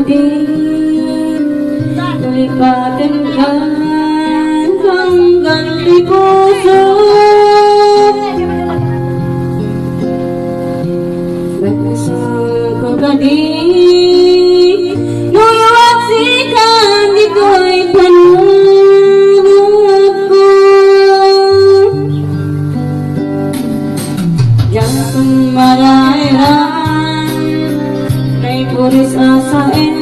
din tulipatan ka hanggang di puso. Nagdasal ko ka din nuwag sikan di ko'y panunod ko. Diyan kong marairan may puris asain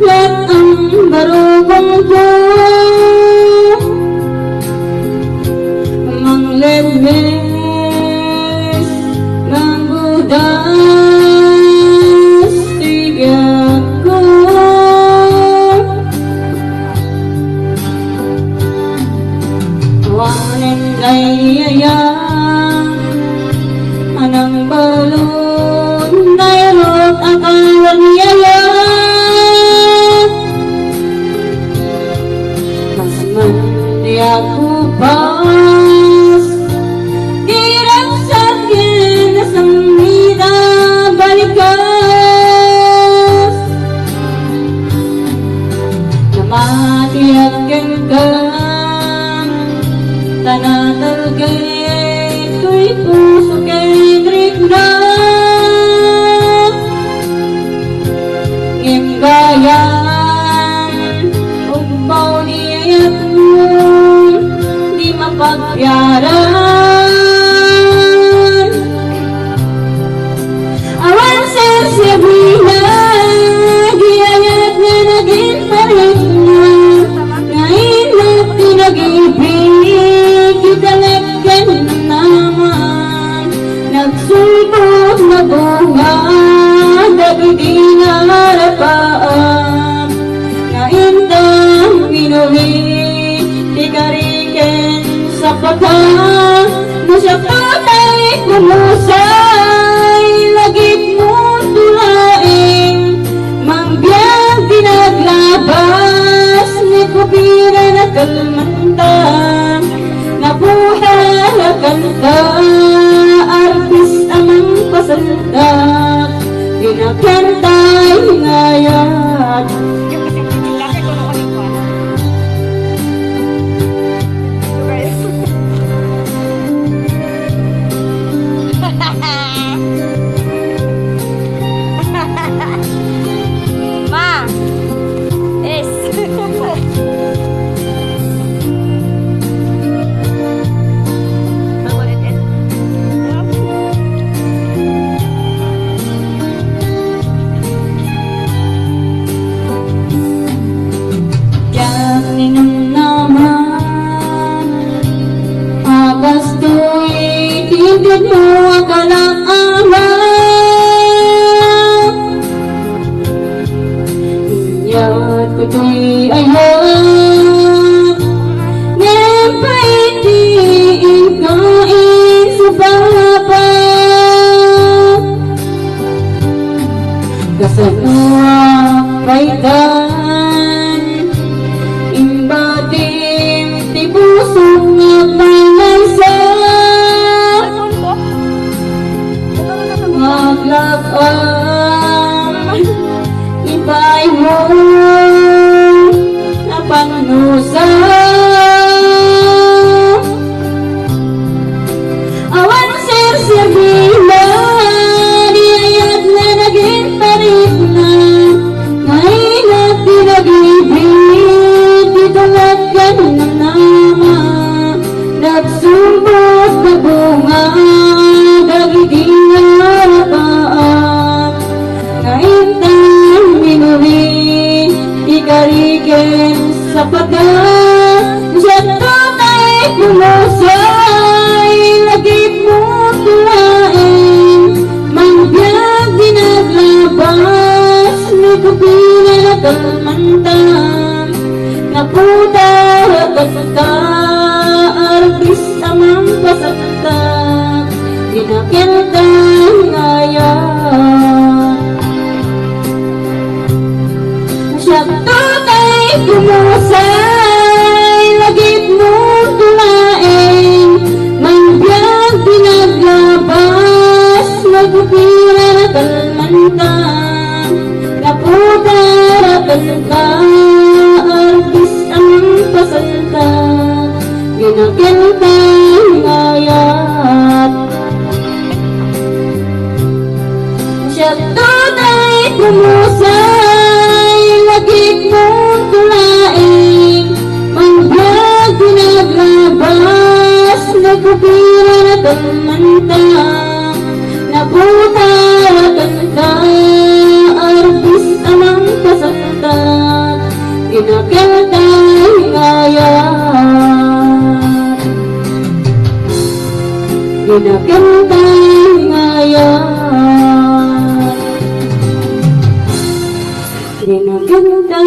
lahat ang barugong ko. Mang lebes mang budas tigak ko. Wanin dayayang anang balon nairot akalan yaya. Mas man di ako pas dirang sakit na samida balikas. Namati akin ka tanatalgay to'y puso kay Drigna. Ngimbayan ugbaw niyayat mo di mapagyaran. Awan sa Sabrina giyayat nga naging parit na ngainat tinag-ibig kitalagan naman. Nagsulpot na bunga dagdi nga harapaan ngaintang pinuwi di kariken sa pagka mo sa patay kumusay lagip mo tulaing mangbiyag dinaglabas ni kupira na kalmantang nabuhay na kanta artis amang pasandak dinakantay ngayon. Ma, es. Tignan mo ang kalang-alang inyat ko to'y ayat ngayon pa'y diin kain sa baba kasaluang paitan imbadim tibusog nga panaysa maglakam ibay mo na pangnusa. Awan sir Sabina diayat na naging parit na ngainat tinag-ibig ditulagan ng nama nagsumbot na bunga dagdi nga harapaan ngaintang minuwi ikariken sa pagkat sa tutay kumusay lagip mo tulain mangbiyag dinaglabas ni kupila na kalmantang naputa kanta artis amang pasantak dinakintang ngayon. Siyang tutay kumusay lagip mo tulain mangbiyag dinaglabas nagpupira na kalmantang naputa ka, arbis ang pasalta, ginagyan ka ngayat. Siya tunay kumusay, lagik mong tulaing, mangbiyag pinaglabas, nagpupira na kamantang, naputarakan ka, arbis amang kasakta, ginagyan ka ngayat. Ginagyan ka ngayat. Ginagyan ka